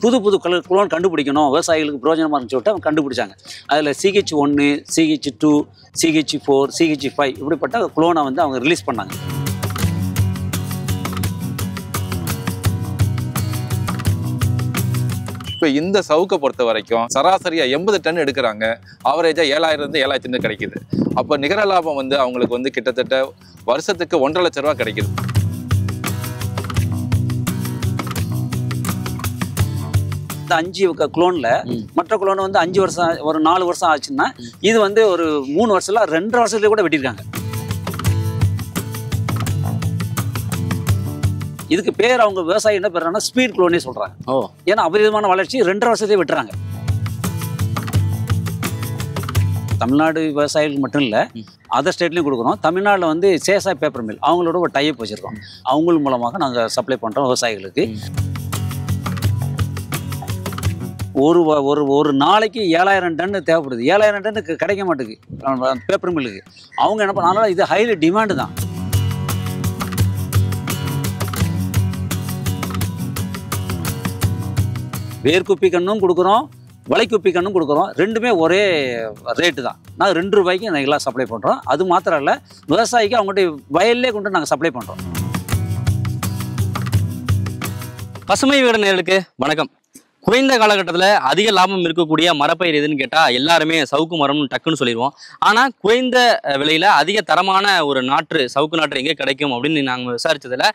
புது புது குளோன் கண்டுபிடிக்கணும், விவசாயிகளுக்கு பிரயோஜனமாக இருந்துச்சு சொல்லிட்டு அவங்க கண்டுபிடிச்சாங்க. அதில் CH1, CH2, CH4, CH5 இப்படிப்பட்ட குளோனை வந்து அவங்க ரிலீஸ் பண்ணாங்க. இப்போ இந்த சவுக்கை பொறுத்த வரைக்கும் சராசரியாக 80 டன் எடுக்கிறாங்க. ஆவரேஜாக 7000 7500 கிடைக்குது. அப்போ நிகர லாபம் வந்து அவங்களுக்கு வந்து கிட்டத்தட்ட வருஷத்துக்கு 1,50,000 லட்ச ரூபா கிடைக்குது. இந்த 5 குளோனில் மற்ற குளோன் வந்து 5 வருஷம் ஒரு 4 வருஷம் ஆச்சுன்னா இது வந்து ஒரு 3 வருஷத்துல 2 வருஷத்துல கூட வெட்டியிருக்காங்க. இதுக்கு பேர் அவங்க விவசாயி என்ன பேர்னா ஸ்பீட் குளோனே சொல்றாங்க. ஏன்னா அபரிதமான வளர்ச்சி 2 வருஷத்தையே வெட்டுறாங்க. தமிழ்நாடு விவசாயிகளுக்கு மட்டும் இல்லை, அதர் ஸ்டேட்லையும் கொடுக்குறோம். தமிழ்நாட்டில் வந்து சேசாய் பேப்பர் மில் அவங்களோட ஒரு டைப் வச்சுருக்கோம். அவங்க மூலமாக நாங்கள் சப்ளை பண்ணுறோம் விவசாயிகளுக்கு. ஒரு நாளைக்கு 7000 டன் தேவைப்படுது. 7000 டன்னுக்கு கிடைக்க மாட்டேங்குது பேப்பர் மில்லுக்கு. அவங்க என்ன பண்ணாலும் இது ஹைலி டிமாண்டு தான். வேர்க்குப்பி கண்ணும் கொடுக்குறோம், வளைக்குப்பி கண்ணும் கொடுக்குறோம். ரெண்டுமே ஒரே ரேட்டு தான். நாங்கள் 2 ரூபாய்க்கு நாங்கள் சப்ளை பண்ணுறோம். அது மாத்திரம் இல்லை, விவசாயிக்கு அவங்கள்ட்ட வயல்லே கொண்டு நாங்கள் சப்ளை பண்ணுறோம். பசுமை விகடன் நேயர்களுக்கு வணக்கம். குறைந்த காலகட்டத்தில் அதிக லாபம் இருக்கக்கூடிய மரப்பயிர் எதுன்னு கேட்டால் எல்லாருமே சவுக்கு மரம்னு டக்குன்னு சொல்லிடுவோம். ஆனால் குறைந்த விலையில் அதிக தரமான ஒரு நாற்று சவுக்கு நாற்று எங்கே கிடைக்கும் அப்படின்னு நாங்கள் விசாரித்ததில்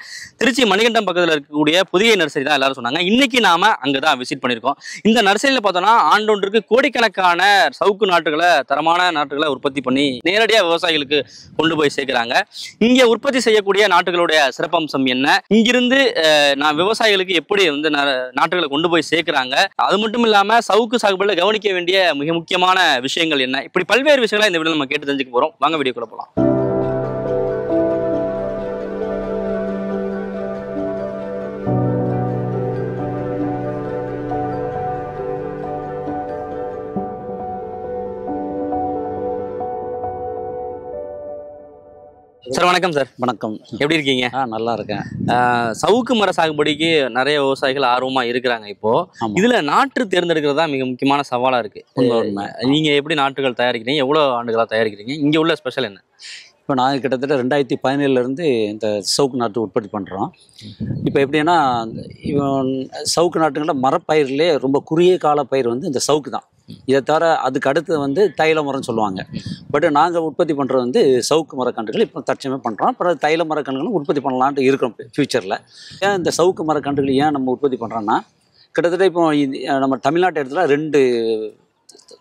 திருச்சி மணிகண்டம் பக்கத்தில் இருக்கக்கூடிய புதிய நர்சரி தான் எல்லாரும் சொன்னாங்க. இன்றைக்கி நாம் அங்கே தான் விசிட் பண்ணியிருக்கோம். இந்த நர்சரியில் பார்த்தோன்னா ஆண்டொன்றுக்கு கோடிக்கணக்கான சவுக்கு நாற்றுகளை, தரமான நாற்றுகளை உற்பத்தி பண்ணி நேரடியாக விவசாயிகளுக்கு கொண்டு போய் சேர்க்குறாங்க. இங்கே உற்பத்தி செய்யக்கூடிய நாட்டுகளுடைய சிறப்பம்சம் என்ன, இங்கிருந்து நான் விவசாயிகளுக்கு எப்படி வந்து நாட்டுகளை கொண்டு போய் சேர்க்குறாங்க, அது மட்டும் இல்லாம சவுக்கு சாகுபடியில் கவனிக்க வேண்டிய மிக முக்கியமான விஷயங்கள் என்ன, இப்படி பல்வேறு விஷயங்களை இந்த வீடியோல நம்ம கேட்டு தெரிஞ்சுக்க போறோம். வாங்க வீடியோக்குள்ள போலாம். சார் வணக்கம். சார் வணக்கம். எப்படி இருக்கீங்க? நல்லா இருக்கேன். சவுக்கு மர சாகுபடிக்கு நிறைய விவசாயிகள் ஆர்வமா இருக்கிறாங்க. இப்போ இதுல நாற்று தேர்ந்தெடுக்கிறதா மிக முக்கியமான சவாலா இருக்கு. நீங்க எப்படி நாற்றுகள் தயாரிக்கிறீங்க, எவ்வளவு ஆண்டுகளா தயாரிக்கிறீங்க, இங்க உள்ள ஸ்பெஷல் என்ன? இப்போ நாங்கள் கிட்டத்தட்ட 2017 இந்த சவுக்கு நாற்று உற்பத்தி பண்ணுறோம். இப்போ எப்படின்னா, சவுக்கு நாட்டுங்களில் மரப்பயிர்லேயே ரொம்ப குறுகிய கால பயிர் வந்து இந்த சவுக்கு தான். இதை தவிர அதுக்கு அடுத்து வந்து தைல மரம்னு சொல்லுவாங்க. பட் நாங்கள் உற்பத்தி பண்ணுறது வந்து சவுக்கு மரக்கன்றுகள் இப்போ தற்சயமே பண்ணுறோம். அப்புறம் தைல மரக்கன்றுகளும் உற்பத்தி பண்ணலான்ட்டு இருக்கிறோம் ஃப்யூச்சரில். ஏன் இந்த சவுக்கு மரக்கன்றுகள் ஏன் நம்ம உற்பத்தி பண்ணுறோன்னா, கிட்டத்தட்ட இப்போ நம்ம தமிழ்நாட்டு இடத்துல 2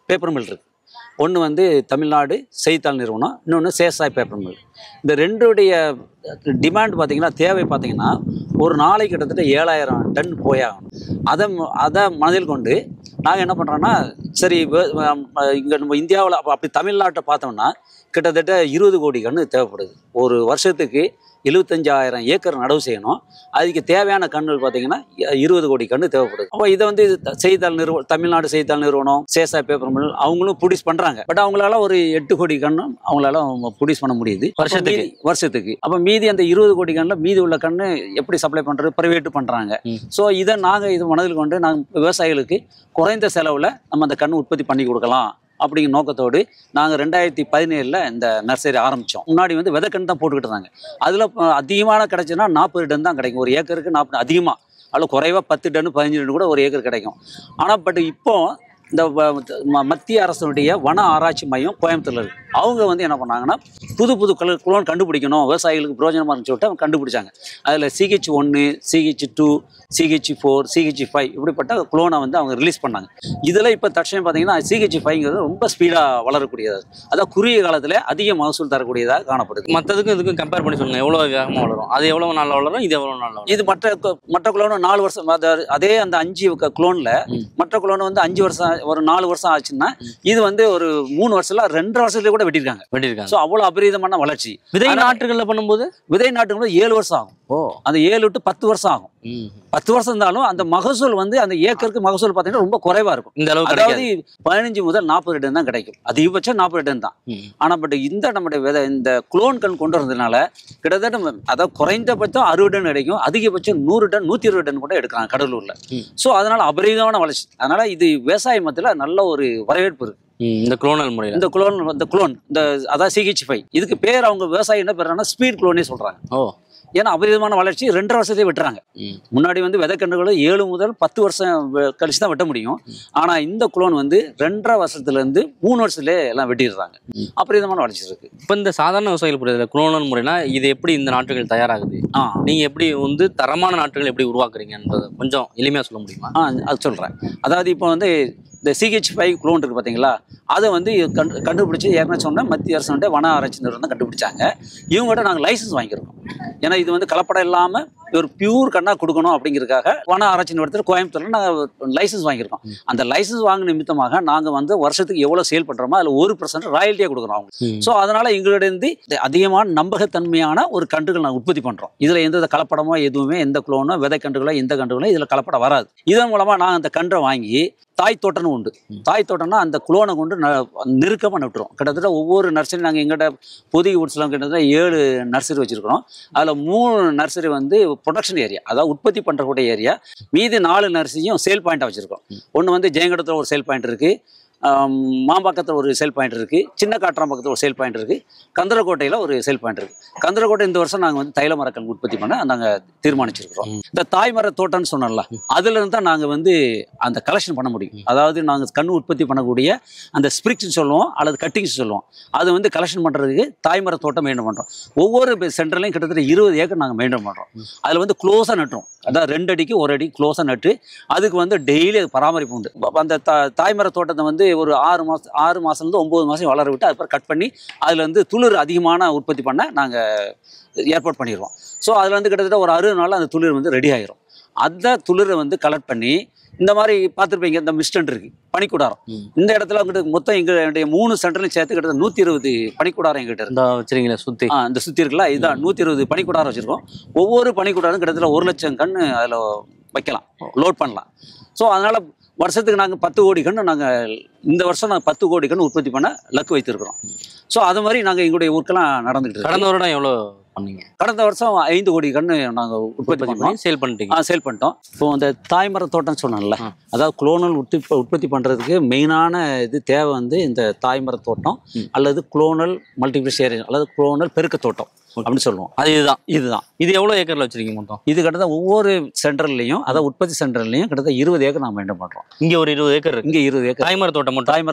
பேப்பர் மில் இருக்குது. ஒன்று வந்து தமிழ்நாடு செய்தித்தாள் நிறுவனம், இன்னொன்று சேசாய் பேப்பர் மில். இந்த 2உடைய டிமாண்ட் பார்த்திங்கன்னா, தேவை பார்த்திங்கன்னா ஒரு நாளைக்கு கிட்டத்தட்ட 7000 டன் போயாகணும். அதை மனதில் கொண்டு நாங்கள் என்ன பண்ணுறோன்னா, சரி இங்கே நம்ம இந்தியாவில் அப்படி தமிழ்நாட்டை பார்த்தோம்னா கிட்டத்தட்ட 20 கோடி கன்று தேவைப்படுது. ஒரு வருஷத்துக்கு 75,000 ஏக்கர் நடவு செய்யணும். அதுக்கு தேவையான கன்றுகள் பார்த்தீங்கன்னா 20 கோடி கன்று தேவைப்படுது. அப்போ இதை வந்து செய்தித்தாள் தமிழ்நாடு செய்தித்தாள் நிறுவனம், சேசாய் பேப்பர் மில் அவங்களும் ப்ரொடியூஸ் பண்ணுறாங்க. பட் அவங்களால ஒரு 8 கோடி கன்று அவங்களால ப்ரொடியூஸ் பண்ண முடியுது வருஷத்துக்கு. அப்போ மீதி அந்த 20 கோடி கன்றில் மீதி உள்ள கன்று எப்படி சப்ளை பண்ணுறது, ப்ரைவேட்டு பண்ணுறாங்க. ஸோ இதை நாங்கள் இது மனதில் கொண்டு நாங்கள் விவசாயிகளுக்கு குறைந்த செலவில் நம்ம அந்த கன்று உற்பத்தி பண்ணி கொடுக்கலாம் அப்படிங்கிற நோக்கத்தோடு நாங்கள் 2017 இந்த நர்சரி ஆரம்பித்தோம். முன்னாடி வந்து விதைக்கன்று தான் போட்டுக்கிட்டு இருந்தாங்க. அதில் அதிகமான கிடைச்சுன்னா 40 டன் தான் கிடைக்கும். ஒரு ஏக்கருக்கு 40, அதிகமாக அதில் குறைவாக 10 டன் 15 டன் கூட ஒரு ஏக்கர் கிடைக்கும். ஆனால் பட் இப்போ இந்த மத்திய அரசனுடைய வன ஆராய்ச்சி மையம் கோயம்புத்தூர்ல இருக்கு. அவங்க வந்து என்ன பண்ணாங்கன்னா, புது குளோன் கண்டுபிடிக்கணும், விவசாயிகளுக்கு பிரயோஜனமாக இருந்துச்சு சொல்லிட்டு அவங்க கண்டுபிடிச்சாங்க. அதில் CH1, CH2, CH4, CH5 இப்படிப்பட்ட குளோனை வந்து அவங்க ரிலீஸ் பண்ணாங்க. இதில் இப்போ தற்சயம் பார்த்தீங்கன்னா CH5ங்கிறது ரொம்ப ஸ்பீடாக வளரக்கூடியது. அதான் குறுகிய காலத்தில் அதிக மகசூல் தரக்கூடியதாக காணப்படுது. மற்றதுக்கும் இதுக்கும் கம்பேர் பண்ணி சொல்லுங்கள், எவ்வளோ வேகமாக வளரும், அது எவ்வளோ நாளில் வளரும், இது எவ்வளோ நாளில்? இது மற்ற குளோன் 4 வருஷம். அதே அந்த 5 குளோனில் மற்ற குளோன் வந்து 5 வருஷம் ஒரு 4 வருஷம் ஆச்சுன்னா இது வந்து ஒரு 3 வருஷத்துல 2 வருஷத்துல கூட வெட்டியிருக்காங்க. ஸோ அவ்வளோ அபரிதமான வளர்ச்சி. விதை நாட்டுகளில் பண்ணும்போது 7 வருஷம் ஆகும். அந்த 7 to 10 வருஷம் ஆகும். 10 வருஷம் இருந்தாலும் அந்த மகசூல் வந்து அந்த ஏக்கருக்கு மகசூல் பார்த்தீங்கன்னா ரொம்ப குறைவா இருக்கும். இந்த அளவுக்கு அதாவது 15 முதல் 40 டன் தான் கிடைக்கும், அதிகபட்சம் 40 டன் தான். ஆனா பட் இந்த நம்முடைய விதை இந்த குளோன் கண் கொண்டு வரதுனால கிட்டத்தட்ட அதாவது குறைந்தபட்சம் 60 டன் கிடைக்கும், அதிகபட்சம் 100 டன் 120 டன் கூட எடுக்கிறாங்க கடலூர்ல. ஸோ அதனால அபரிதமான வளர்ச்சி. அதனால இது விவசாய மத்தியில நல்ல ஒரு வரவேற்பு இருக்கு. இந்த குளோனல் முறையில் இந்த குளோன் அதாவது CH5 இதுக்கு பேர் அவங்க விவசாயம் என்ன பேர் ஸ்பீட் குளோனே சொல்றாங்க. ஏன்னா அபரிதமான வளர்ச்சி 2.5 வருஷத்தையே வெட்டுறாங்க. முன்னாடி வந்து விதைக்கன்றுகளும் 7 முதல் 10 வருஷம் கழிச்சு தான் வெட்ட முடியும். ஆனா இந்த குளோன் வந்து 2.5 வருஷத்துல இருந்து 3 வருஷத்துலேயே எல்லாம் வெட்டிடுறாங்க. அபரிதமான வளர்ச்சி இருக்கு. இப்போ இந்த சாதாரண விவசாயிகள் புரியுதுல குளோனல் முறைனா இது எப்படி இந்த நாற்றுகள் தயாராகுது, நீங்க எப்படி வந்து தரமான நாற்றுகள் எப்படி உருவாக்குறீங்கன்றத கொஞ்சம் எளிமையா சொல்ல முடியுமா? அது சொல்றேன். அதாவது இப்போ வந்து இந்த CH5 குளோன் இருக்கு பார்த்தீங்களா, அதை வந்து கண்டுபிடிச்சி ஏற்கனவே சொன்ன மத்திய அரசு வன ஆராய்ச்சி நிறுவனம் தான் கண்டுபிடிச்சாங்க. இவங்ககிட்ட நாங்கள் லைசன்ஸ் வாங்கியிருக்கோம். ஏன்னா இது வந்து கலப்படம் இல்லாமல் ஒரு பியூர் கண்ணா கொடுக்கணும் அப்படிங்கிறதுக்காக வன ஆராய்ச்சி நிறுவனத்தில் கோயம்புத்தூர்ல நாங்கள் லைசன்ஸ் வாங்கியிருக்கோம். அந்த லைசன்ஸ் வாங்கின நிமித்தமாக நாங்கள் வந்து வருஷத்துக்கு எவ்வளோ சேல் பண்ணுறோமோ அதில் 1% ராயல்ட்டியாக கொடுக்குறோம் அவங்க. ஸோ அதனால எங்களிடந்து அதிகமான நம்பகத்தன்மையான ஒரு கன்றுகள் நாங்கள் உற்பத்தி பண்ணுறோம். இதில் எந்த கலப்படமோ எதுவுமே எந்த குளோனோ விதை கன்றுகளோ எந்த கன்றுகளோ இதில் கலப்படம் வராது. இதன் மூலமாக நாங்கள் அந்த கன்றை வாங்கி தாய் தோட்டம்னு உண்டு. தாய் தோட்டம்னா அந்த குளோனை கொண்டு நெருக்கமாக நட்டுரும். கிட்டத்தட்ட ஒவ்வொரு நர்சரி நாங்கள் எங்கிட்ட பொதுகி உட்ஸ்லாம் கிட்டத்தட்ட 7 நர்சரி வச்சுருக்கிறோம். அதில் 3 நர்சரி வந்து ப்ரொடக்ஷன் ஏரியா, அதாவது உற்பத்தி பண்ணுறக்கூடிய ஏரியா. மீதி 4 நர்சரியும் சேல் பாயிண்டாக வச்சுருக்கோம். ஒன்று வந்து ஜெயங்கடத்தில் ஒரு சேல் பாயிண்ட் இருக்குது, மாம்பாக்கத்தில் ஒரு சேல் பாயிண்ட் இருக்குது, சின்ன காட்டுறாம்பாக்கத்தில் ஒரு சேல் பாயிண்ட் இருக்குது, கந்தரக்கோட்டையில் ஒரு சேல் பாயிண்ட் இருக்குது. கந்தரக்கோட்டை இந்த வருஷம் நாங்கள் வந்து தைல மரக்கல் உற்பத்தி பண்ண நாங்கள் தீர்மானிச்சிருக்கிறோம். இந்த தாய்மர தோட்டம்னு சொன்னோம்ல, அதுலேருந்து தான் நாங்கள் வந்து அந்த கலெக்ஷன் பண்ண முடியும். அதாவது நாங்கள் கண் உற்பத்தி பண்ணக்கூடிய அந்த ஸ்பிரிக்ஸ் சொல்லுவோம் அல்லது கட்டிங்ஸ் சொல்லுவோம், அது வந்து கலெக்ஷன் பண்ணுறதுக்கு தாய்மர தோட்டம் மெயின்டைன் பண்ணுறோம். ஒவ்வொரு சென்டர்லையும் கிட்டத்தட்ட 20 ஏக்கர் நாங்கள் மெயின்டைன் பண்ணுறோம். அதில் வந்து க்ளோஸாக நட்டுறோம். அதாவது 2 அடிக்கு 1 அடி க்ளோஸாக நட்டு அதுக்கு வந்து டெய்லி அது பராமரிப்பு உண்டு. அந்த தாய்மர தோட்டத்தை வந்து ஒரு 6 மாதத்துலேருந்து 9 மாதம் வளர விட்டு அதுக்கப்புறம் கட் பண்ணி அதில் வந்து துளிர் அதிகமான உற்பத்தி பண்ண நாங்கள் ஏற்பாடு பண்ணிடுவோம். ஸோ அதில் வந்து கிட்டத்தட்ட ஒரு 60 நாளில் அந்த துளிர் வந்து ரெடி ஆகிரும். அந்த துளிரை வந்து கலெக்ட் பண்ணி இந்த மாதிரி பார்த்துருப்பீங்க, இந்த மிஸ்டன்ட் இருக்குது பனிக்கூடாரம். இந்த இடத்துல கிட்ட மொத்தம் எங்களுடைய 3 சென்டர்லையும் சேர்த்து கிட்டத்தட்ட 120 பனிக்கூடாரம் எங்கிட்ட இருந்தா வச்சுருக்கீங்களா சுற்றி? இந்த சுற்றி இருக்குல்ல, இதுதான் 120 பனிக்கூடாரம் வச்சுருக்கோம். ஒவ்வொரு பனிக்கூடாரம் கிட்டத்தட்ட 1 லட்சம் கன்று அதில் வைக்கலாம், லோட் பண்ணலாம். ஸோ அதனால் வருஷத்துக்கு நாங்கள் 10 கோடி கன்று நாங்கள் இந்த வருஷம் நாங்கள் 10 கோடி கன்று உற்பத்தி பண்ண லக்கு வைத்திருக்கிறோம். ஸோ அது மாதிரி நாங்கள் எங்களுடைய ஊருக்கெல்லாம் நடந்துகிட்டு. கடந்த வருடம் எவ்வளோ பண்ணீங்க? கடந்த வருஷம் 5 கோடி கன்று நாங்கள் உற்பத்தி பண்ணோம், சேல் பண்ணிட்டீங்க? சேல் பண்ணிட்டோம். இப்போ அந்த தாய்மர தோட்டம்னு சொன்னோம்ல, அதாவது குளோனல் உற்பத்தி பண்ணுறதுக்கு மெயினான இது தேவை வந்து இந்த தாய்மர தோட்டம் அல்லது குளோனல் மல்டிப்ளிகேஷன் அல்லது குளோனல் பெருக்க தோட்டம் அப்படின்னு சொல்லுவோம். இதுதான். இது எவ்வளோ ஏக்கரில் வச்சிருக்கீங்க மொத்தம்? இது கிட்டத்தட்ட ஒவ்வொரு சென்டர்லையும், அதாவது உற்பத்தி சென்டர்லையும் கிட்டத்தட்ட 20 ஏக்கர் நாங்கள் மெயின்டைன் பண்ணுறோம். இங்கே ஒரு 20 ஏக்கர் இருக்கு. இங்கே 20 ஏக்கர் தாய்மர தோட்டம்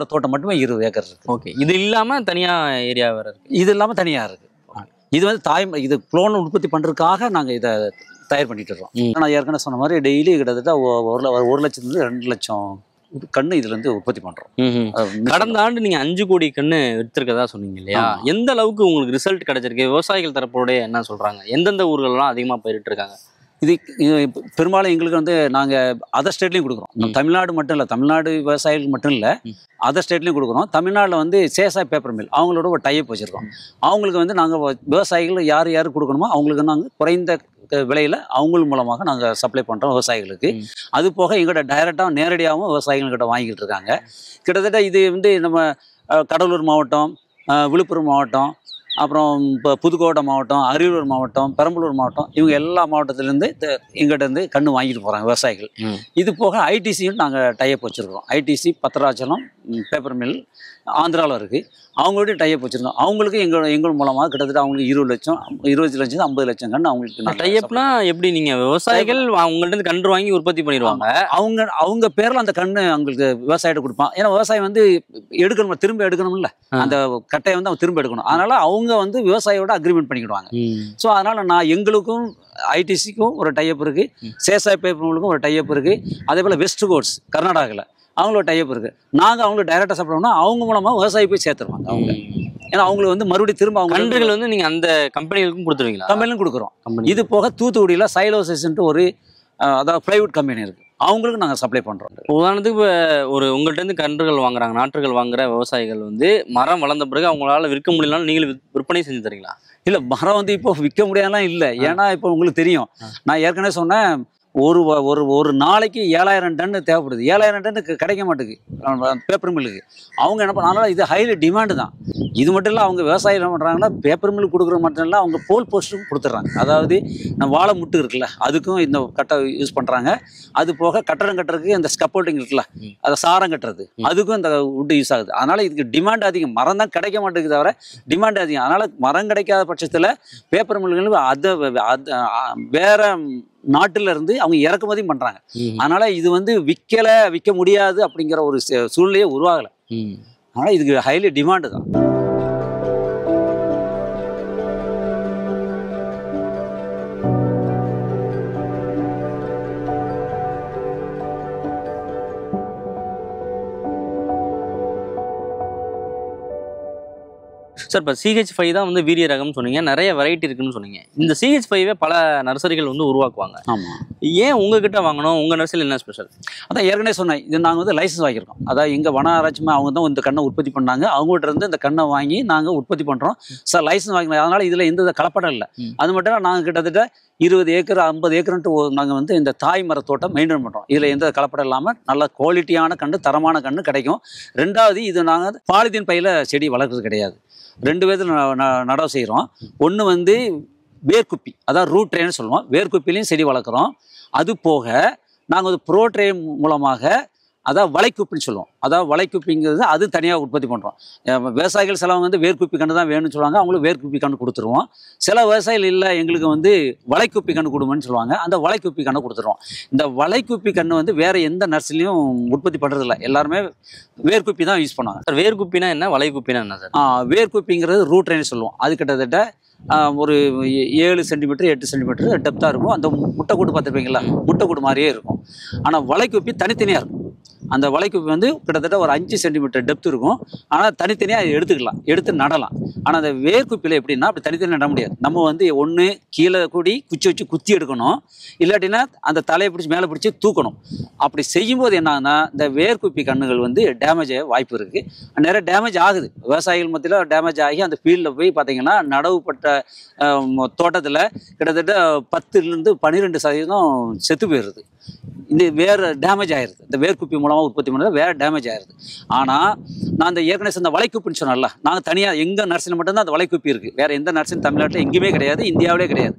மட்டுமே 20 ஏக்கர் இருக்கு. ஓகே. இது இல்லாமல் தனியாக ஏரியா வேறு இருக்கு? இது இல்லாமல் தனியாக இருக்கு. இது வந்து இது குளோனல் உற்பத்தி பண்ணுறதுக்காக நாங்கள் இதை தயார் பண்ணிட்டு இருக்கோம். நான் ஏற்கனவே சொன்ன மாதிரி டெய்லி கிட்டத்தட்ட 1 லட்சத்துலேருந்து 2 லட்சம் கண்ணு இதுல இருந்து உற்பத்தி பண்றோம். கடந்த ஆண்டு நீங்க 5 கோடி கண்ணு வித்திருக்கதா சொன்னீங்க இல்லையா? எந்த அளவுக்கு உங்களுக்கு ரிசல்ட் கிடைச்சிருக்கு? விவசாயிகள் தரப்போட என்ன சொல்றாங்க? எந்தெந்த ஊர்கள்லாம் அதிகமா பயிரிட்டு இருக்காங்க? இது பெரும்பாலும் எங்களுக்கு வந்து நாங்கள் அதர் ஸ்டேட்லையும் கொடுக்குறோம். தமிழ்நாடு மட்டும் இல்லை, தமிழ்நாடு விவசாயிகளுக்கு மட்டும் இல்லை, அதர் ஸ்டேட்லையும் கொடுக்குறோம். தமிழ்நாட்டில் வந்து சேசாய் பேப்பர் மில் அவங்களோட ஒரு டைப் வச்சுருக்கோம். அவங்களுக்கு வந்து நாங்கள் விவசாயிகள் யார் யார் கொடுக்கணுமோ அவங்களுக்கு நாங்கள் குறைந்த விலையில் அவங்க மூலமாக நாங்கள் சப்ளை பண்ணுறோம் விவசாயிகளுக்கு. அது போக எங்கள்கிட்ட டைரெக்டாக நேரடியாகவும் விவசாயிகள்கிட்ட வாங்கிக்கிட்டு இருக்காங்க. கிட்டத்தட்ட இது வந்து நம்ம கடலூர் மாவட்டம், விழுப்புரம் மாவட்டம், அப்புறம் இப்போ புதுக்கோட்டை மாவட்டம், அரியலூர் மாவட்டம், பெரம்பலூர் மாவட்டம், இவங்க எல்லா மாவட்டத்திலேருந்து எங்கிட்ட இருந்து கன்று வாங்கிட்டு போகிறாங்க விவசாயிகள். இது போக ஐடிசியும் நாங்கள் டைப் வச்சுருக்கோம். ஐடிசி பத்திராச்சலம் பேப்பர் மில் ஆந்திராவில் இருக்குது. அவங்களோட டைப் வச்சுருக்கோம். அவங்களுக்கு எங்கள் மூலமாக கிட்டத்தட்ட அவங்களுக்கு 20 லட்சம் 50 லட்சம் கன்று அவங்களுக்கு. டைப்னா எப்படி? நீங்கள் விவசாயிகள் அவங்கள்ட்ட கன்று வாங்கி உற்பத்தி பண்ணிடுவாங்க. அவங்க பேரில் அந்த கன்று அவங்களுக்கு விவசாயிட்ட கொடுப்பான். ஏன்னா விவசாயம் வந்து எடுக்கணும், திரும்ப எடுக்கணும்ல, அந்த கட்டையை வந்து அவங்க திரும்ப எடுக்கணும். அதனால் அவங்க வந்து விவசாயியோட அக்ரிமெண்ட் பண்ணிக்கிடுவாங்க. ஸோ அதனால் நான் எங்களுக்கும் ஐடிசிக்கும் ஒரு டைப் இருக்குது, சேசாய் பேப்பர்களுக்கும் ஒரு டைப் இருக்குது. அதே போல் வெஸ்ட் கோட்ஸ் கர்நாடகாவில் அவங்களோட டைப் இருக்குது. நாங்கள் அவங்களுக்கு டைரெக்டாக சாப்பிட்டோம்னா அவங்க மூலமாக விவசாயி போய் சேர்த்துருவாங்க அவங்க. ஏன்னா அவங்களுக்கு வந்து மறுபடியும் திரும்ப அவங்க கன்றுகள் வந்து நீங்கள் அந்த கம்பெனிகளுக்கும் கொடுத்துருவீங்களா? கம்பெனிலும் கொடுக்குறோம். இது போக தூத்துக்குடியில் சைலோசிஸ்ன்ட்டு ஒரு அதாவது ப்ரைவேட் கம்பெனி இருக்குது, அவங்களுக்கு நாங்கள் சப்ளை பண்ணுறோம். உதாரணத்துக்கு இப்போ உங்கள்கிட்ட கன்றுகள் வாங்குறாங்க, நாற்றுகள் வாங்குற விவசாயிகள் வந்து மரம் வளர்ந்த பிறகு அவங்களால விற்க முடியலனாலும் நீங்கள் விற்பனை செஞ்சு தரீங்களா? இல்லை, மரம் வந்து இப்போ விற்க முடியாதெல்லாம் இல்லை. ஏன்னா இப்போ உங்களுக்கு தெரியும், நான் ஏற்கனவே சொன்னேன் ஒரு ஒரு நாளைக்கு 7000 டன்னு தேவைப்படுது. 7000 டன்னு கிடைக்க மாட்டேங்குது பேப்பர் மில்லுக்கு. அவங்க என்ன பண்ணாலும் இது ஹைலி டிமாண்டு தான். இது மட்டும் இல்லை, அவங்க விவசாயம் என்ன பண்ணுறாங்கன்னா பேப்பர் மில்லுக்கு கொடுக்குறது மட்டும் இல்லை, அவங்க போல் போஸ்ட்டுக்கும் கொடுத்துட்றாங்க. அதாவது நம்ம வாழை முட்டு இருக்குல்ல, அதுக்கும் இந்த கட்டை யூஸ் பண்ணுறாங்க. அது போக கட்டடம் கட்டுறதுக்கு இந்த ஸ்கப்போல்டிங் இருக்குல்ல, அதை சாரம் கட்டுறது, அதுக்கும் இந்த வுட்டு யூஸ் ஆகுது. அதனால் இதுக்கு டிமாண்ட் அதிகம். மரம் தான் கிடைக்க மாட்டேங்குது தவிர டிமாண்ட் அதிகம். அதனால் மரம் கிடைக்காத பட்சத்தில் பேப்பர் மில்லுகள் அதை வேற நாட்டில இருந்து அவங்க இறக்குமதி பண்றாங்க. அதனால இது வந்து விற்க முடியாது அப்படிங்கிற ஒரு சூழ்நிலையே உருவாகலை. அதனால இதுக்கு ஹைலி டிமாண்டு தான். சார், இப்போ CH5 தான் வந்து வீரிய ரகம்னு சொன்னீங்க, நிறைய வெரைட்டி இருக்குன்னு சொன்னீங்க. இந்த CH5 பல நர்சரிகள் வந்து உருவாக்குவாங்க. ஆமாம். ஏன் உங்ககிட்ட வாங்கணும்? உங்கள் நர்சரியில் என்ன ஸ்பெஷல்? அதான் ஏற்கனவே சொன்னேன், இது நாங்கள் வந்து லைசன்ஸ் வாங்கியிருக்கோம். அதாவது எங்கள் வன ஆராய்ச்சிமா அவங்க தான் இந்த கண்ணை உற்பத்தி பண்ணாங்க. அவங்ககிட்ட இருந்து இந்த கண்ணை வாங்கி நாங்கள் உற்பத்தி பண்ணுறோம். சார் லைசன்ஸ் வாங்கினோம். அதனால் இதில் எந்த கலப்படம் இல்லை. அது மட்டும் இல்லை, நாங்கள் கிட்டத்தட்ட 20 ஏக்கர் 50 ஏக்கர்ன்ட்டு நாங்கள் வந்து இந்த தாய் மரத்தோட்டம் மெயின்டைன் பண்ணுறோம். இதில் எந்த கலப்படம் இல்லாமல் நல்ல குவாலிட்டியான கன்று, தரமான கன்று கிடைக்கும். ரெண்டாவது, இது நாங்கள் பாலித்தீன் பையில் செடி வளர்க்குறது கிடையாது. 2 விதத்தில் நடவு செய்கிறோம். ஒன்று வந்து வேர்க்குப்பி, அதாவது ரூட் ட்ரேன்னு சொல்லுவோம். வேர்க்குப்பிலையும் செடி வளர்க்குறோம். அது போக நாங்கள் ஒரு ப்ரோ ட்ரே மூலமாக, அதாவது வளைக்குப்பின்னு சொல்லுவோம். அதாவது வளைக்குப்பிங்கிறது அது தனியாக உற்பத்தி பண்ணுறோம். விவசாயிகள் சிலவங்க வந்து வேர்க்குப்பி கன்று தான் வேணும்னு சொல்லுவாங்க. அவங்களுக்கு வேர்க்குப்பி கன்று கொடுத்துருவோம். சில விவசாயிகள் இல்லை, எங்களுக்கு வந்து வளைக்குப்பி கன்று கொடுங்கன்னு சொல்லுவாங்க. அந்த வளைக்குப்பி கன்று கொடுத்துருவோம். இந்த வளைக்குப்பி கன்று வந்து வேறு எந்த நர்சரிலையும் உற்பத்தி பண்ணுறதில்ல. எல்லாருமே வேர்க்குப்பி தான் யூஸ் பண்ணுவாங்க. சார், வேர்க்குப்பினா என்ன, வளைக்குப்பினா என்ன சார்? வேர்க்குப்பிங்கிறது ரூட் ட்ரெயின் சொல்லுவோம். அது கிட்டத்தட்ட ஒரு 7 சென்டிமீட்டர் 8 சென்டிமீட்டர் டெப்த்தாக இருக்கும். அந்த முட்டைக்கூடு பார்த்துருப்பீங்களா, முட்டைக்கூடு மாதிரியே இருக்கும். ஆனால் வளைக்குப்பி தனித்தனியாக இருக்கும். அந்த வளைக்குப்பி வந்து கிட்டத்தட்ட ஒரு 5 சென்டிமீட்டர் டெப்த் இருக்கும். ஆனால் தனித்தனியாக எடுத்துக்கலாம், எடுத்து நடலாம். ஆனால் அந்த வேர்க்குப்பியில் எப்படின்னா அப்படி தனித்தனியாக நட முடியாது. நம்ம வந்து ஒன்று கீழே கூடி குச்சி வச்சு குத்தி எடுக்கணும், இல்லாட்டினா அந்த தலையை பிடிச்சி மேலே பிடிச்சி தூக்கணும். அப்படி செய்யும்போது என்னாகுன்னா இந்த வேர்க்குப்பி கன்றுகள் வந்து டேமேஜ் ஆக வாய்ப்பு இருக்குது. நிறைய டேமேஜ் ஆகுது. விவசாயிகள் மத்தியில் டேமேஜ் ஆகி அந்த ஃபீல்டில் போய் பார்த்தீங்கன்னா நடவுப்பட்ட தோட்டத்தில் கிட்டத்தட்ட 10லேருந்து 12% செத்து போயிடுது. இந்த வேறு டேமேஜ் ஆயிடுது. இந்த வேர்க்குப்பி மூலமாக உற்பத்தி பண்ணுறது வேறு டேமேஜ் ஆயிடுது. ஆனால் நான் இந்த ஏற்கனவே இந்த வளைக்குப்பின்னு சொன்னேன்ல, நாங்கள் தனியாக எங்கள் நர்சரியில் மட்டும்தான் அந்த வளைக்குப்பி இருக்குது. வேறு எந்த நர்சரி தமிழ்நாட்டில் எங்கேயுமே கிடையாது, இந்தியாவிலே கிடையாது.